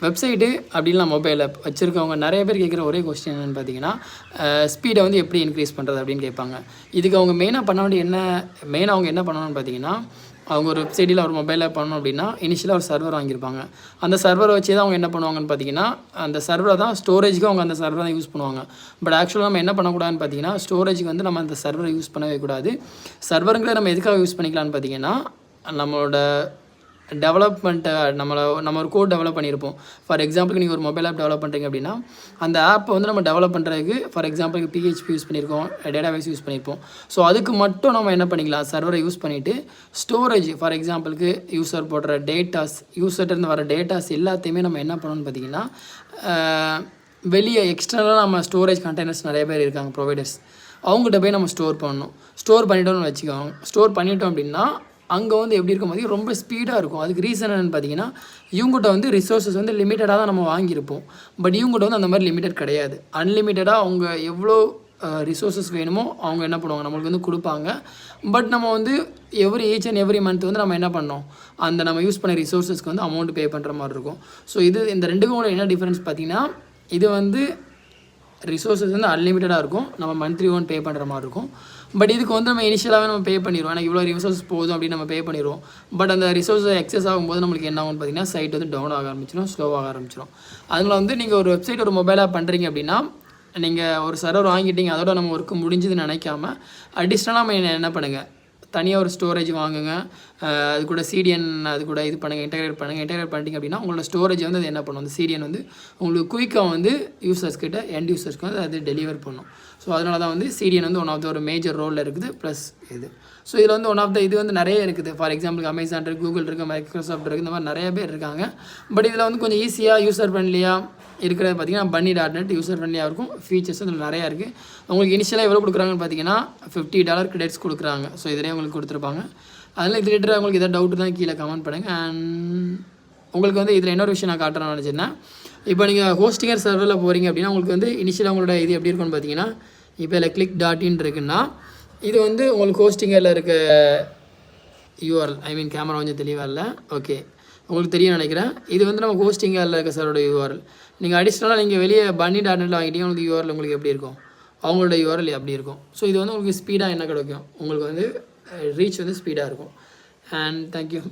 Website அப்படின்லாம் mobile app வச்சுருக்கவங்க நிறைய பேர் கேட்குற ஒரே கொஸ்டின் என்னென்னு பார்த்தீங்கன்னா, ஸ்பீடை வந்து எப்படி இன்க்ரீஸ் பண்ணுறது அப்படின்னு கேட்பாங்க. இதுக்கு அவங்க மெயினாக அவங்க என்ன பண்ணணும்னு பார்த்தீங்கன்னா, அவங்க ஒரு வெப்சைட்டில் ஒரு மொபைல் ஆப் பண்ணணும் அப்படின்னா இனிஷியலாக ஒரு சர்வர் வாங்கியிருப்பாங்க. அந்த சர்வரை வச்சு தான் அவங்க என்ன பண்ணுவாங்கன்னு பார்த்தீங்கன்னா, அந்த சர்வரை தான் ஸ்டோரேஜுக்கு அவங்க அந்த சர்வரை தான் யூஸ் பண்ணுவாங்க. பட் ஆக்சுவலாக நம்ம என்ன பண்ணக்கூடாதுன்னு பார்த்தீங்கன்னா, ஸ்டோரேஜுக்கு வந்து நம்ம அந்த சர்வரை யூஸ் பண்ணவே கூடாது. சர்வருங்களை நம்ம எதுக்காக யூஸ் பண்ணிக்கலான்னு பார்த்தீங்கன்னா, நம்மளோட டெவலப்மெண்ட்டை நம்ம ஒரு கோட் டெவலப் பண்ணியிருப்போம். ஃபார் எக்ஸாம்பிளுக்கு நீங்கள் ஒரு மொபைல் ஆப் டெவலப் பண்ணுறீங்க அப்படின்னா, அந்த ஆப்பை வந்து நம்ம டெவலப் பண்ணுறதுக்கு ஃபார் எக்ஸாம்பிளுக்கு PHP யூஸ் பண்ணியிருக்கோம், டேட்டாபேஸ் யூஸ் பண்ணியிருப்போம். ஸோ அதுக்கு மட்டும் நம்ம என்ன பண்ணிக்கலாம், சர்வரை யூஸ் பண்ணிவிட்டு ஸ்டோரேஜ் ஃபார் எக்ஸாம்பிளுக்கு யூசர் போடுற டேட்டாஸ், யூசர்கிட்டருந்து வர டேட்டாஸ் எல்லாத்தையுமே நம்ம என்ன பண்ணணும்னு பார்த்தீங்கன்னா, வெளியே எக்ஸ்டர்னலாக நம்ம ஸ்டோரேஜ் கண்டெய்னர்ஸ் நிறைய பேர் இருக்காங்க ப்ரொவைடர்ஸ், அவங்ககிட்ட போய் நம்ம ஸ்டோர் பண்ணணும். ஸ்டோர் பண்ணிட்டோம்னு வச்சுக்கோங்க. ஸ்டோர் பண்ணிட்டோம் அப்படின்னா அங்கே வந்து எப்படி இருக்கும் போது ரொம்ப ஸ்பீடாக இருக்கும். அதுக்கு ரீசன் என்னென்னு பார்த்தீங்கன்னா, இவங்ககிட்ட வந்து ரிசோர்ஸஸ் வந்து லிமிட்டடாக தான் நம்ம வாங்கியிருப்போம். பட் இவங்ககிட்ட வந்து அந்த மாதிரி லிமிட்டட் கிடையாது. அன்லிமிட்டடாக அவங்க எவ்வளோ ரிசோர்ஸஸ் வேணுமோ அவங்க என்ன பண்ணுவாங்க, நம்மளுக்கு வந்து கொடுப்பாங்க. பட் நம்ம வந்து ஈச் அண்ட் எவ்ரி மந்த் வந்து நம்ம என்ன பண்ணோம், அந்த நம்ம யூஸ் பண்ண ரிசோர்ஸஸ்க்கு வந்து அமௌண்ட் பே பண்ணுற மாதிரி இருக்கும். ஸோ இந்த ரெண்டுக்கும் என்ன டிஃப்ரென்ஸ் பார்த்தீங்கன்னா, இது வந்து ரிசோர்ஸஸ் வந்து அன்லிமிட்டடாக இருக்கும், நம்ம மந்த்லி ஒன் பே பண்ணுற மாதிரி இருக்கும். பட் இதுக்கு வந்து நம்ம இனிஷியலாகவே நம்ம பே பண்ணிடுவோம். எனக்கு இவ்வளோ ரிசோர்ஸ் போதும் அப்படின்னு நம்ம பே பண்ணிடுவோம். பட் அந்த ரிசோர்ஸ் எக்ஸஸ் ஆகும்போது நம்மளுக்கு என்ன ஆகும்னு பார்த்தீங்கன்னா, சைட் வந்து டவுன் ஆக ஆரம்பிச்சிடும், ஸ்லோவாக ஆரம்பிச்சிடும். அதில் வந்து நீங்கள் ஒரு வெப்சைட் ஒரு மொபைலாக பண்ணுறீங்க அப்படின்னா, நீங்கள் ஒரு சர்வர் வாங்கிட்டீங்க, அதோட நம்ம ஒர்க்கு முடிஞ்சதுன்னு நினைக்காம அடிஷ்னலாக நம்ம என்ன பண்ணுங்கள், தனியாக ஒரு ஸ்டோரேஜ் வாங்குங்க. அது கூட சிடிஎன் அது கூட இது பண்ணுங்கள், இன்டெகிரேட் பண்ணிட்டீங்க அப்படின்னா உங்களோட ஸ்டோரேஜ் வந்து அது என்ன பண்ணும், அந்த சிடிஎன் வந்து உங்களுக்கு குயிக்காக வந்து யூசர்ஸ்கிட்ட எண்ட் யூசர்ஸ்க்கு வந்து அது டெலிவர் பண்ணும். ஸோ அதனால தான் வந்து சிடிஎன் வந்து ஒன் ஆஃப் த ஒரு மேஜர் ரோலில் இருக்குது. ப்ளஸ் இது ஸோ இதில் வந்து ஒன் ஆஃப் த இது வந்து நிறைய இருக்குது. ஃபார் எக்ஸாம்பிளுக்கு அமேசான் இருக்குது, கூகுள் இருக்குது, மைக்ரோசாஃப்ட் இருக்குது, இந்த மாதிரி நிறைய பேர் இருக்காங்க. பட் இதில் வந்து கொஞ்சம் ஈஸியாக யூசர் ஃப்ரெண்ட்லியாக இருக்கிறது பார்த்தீங்கன்னா bunny.net யூசர் ஃப்ரெண்ட்லியாக இருக்கும். ஃபீச்சர்ஸ் இதில் நிறையா இருக்குது. உங்களுக்கு இனிஷியலாக எவ்வளோ கொடுக்குறாங்கன்னு பார்த்தீங்கன்னா $50 கிரெடிட்ஸ் கொடுக்குறாங்க. ஸோ இதிலே உங்களுக்கு கொடுத்துருப்பாங்க. அதனால் இது ரிலேட்டடாக உங்களுக்கு எதாவது டவுட்டு தான் கீழே கமெண்ட் பண்ணுங்கள். அண்ட் உங்களுக்கு வந்து இதில் இன்னொரு விஷயம் நான் காட்டுறேன்னு நினச்சிருந்தேன். இப்போ நீங்கள் ஹோஸ்டிங்கர் சர்வரில் போகிறீங்க அப்படின்னா உங்களுக்கு வந்து இனிஷியலாக உங்களோட இது எப்படி இருக்குன்னு பார்த்தீங்கன்னா, இப்போ இதில் click.in இருக்குன்னா இது வந்து உங்களுக்கு ஹோஸ்டிங்கரில் இருக்க URL, ஐ மீன் கேமரா கொஞ்சம் தெளிவாக இல்லை, ஓகே உங்களுக்கு தெரியும் நினைக்கிறேன். இது வந்து நம்ம ஹோஸ்டிங்கரில் இருக்க சர்வரோட URL. நீங்கள் அடிஷ்னலாக நீங்கள் வெளியே bunny.netல வாங்கிட்டீங்க, உங்களுக்கு URL உங்களுக்கு எப்படி இருக்கும், அவங்களோட URL அப்படி இருக்கும். ஸோ இது வந்து உங்களுக்கு ஸ்பீடாக என்ன கிடைக்கும், உங்களுக்கு வந்து ரீச் வந்து ஸ்பீடாக இருக்கும். And thank you.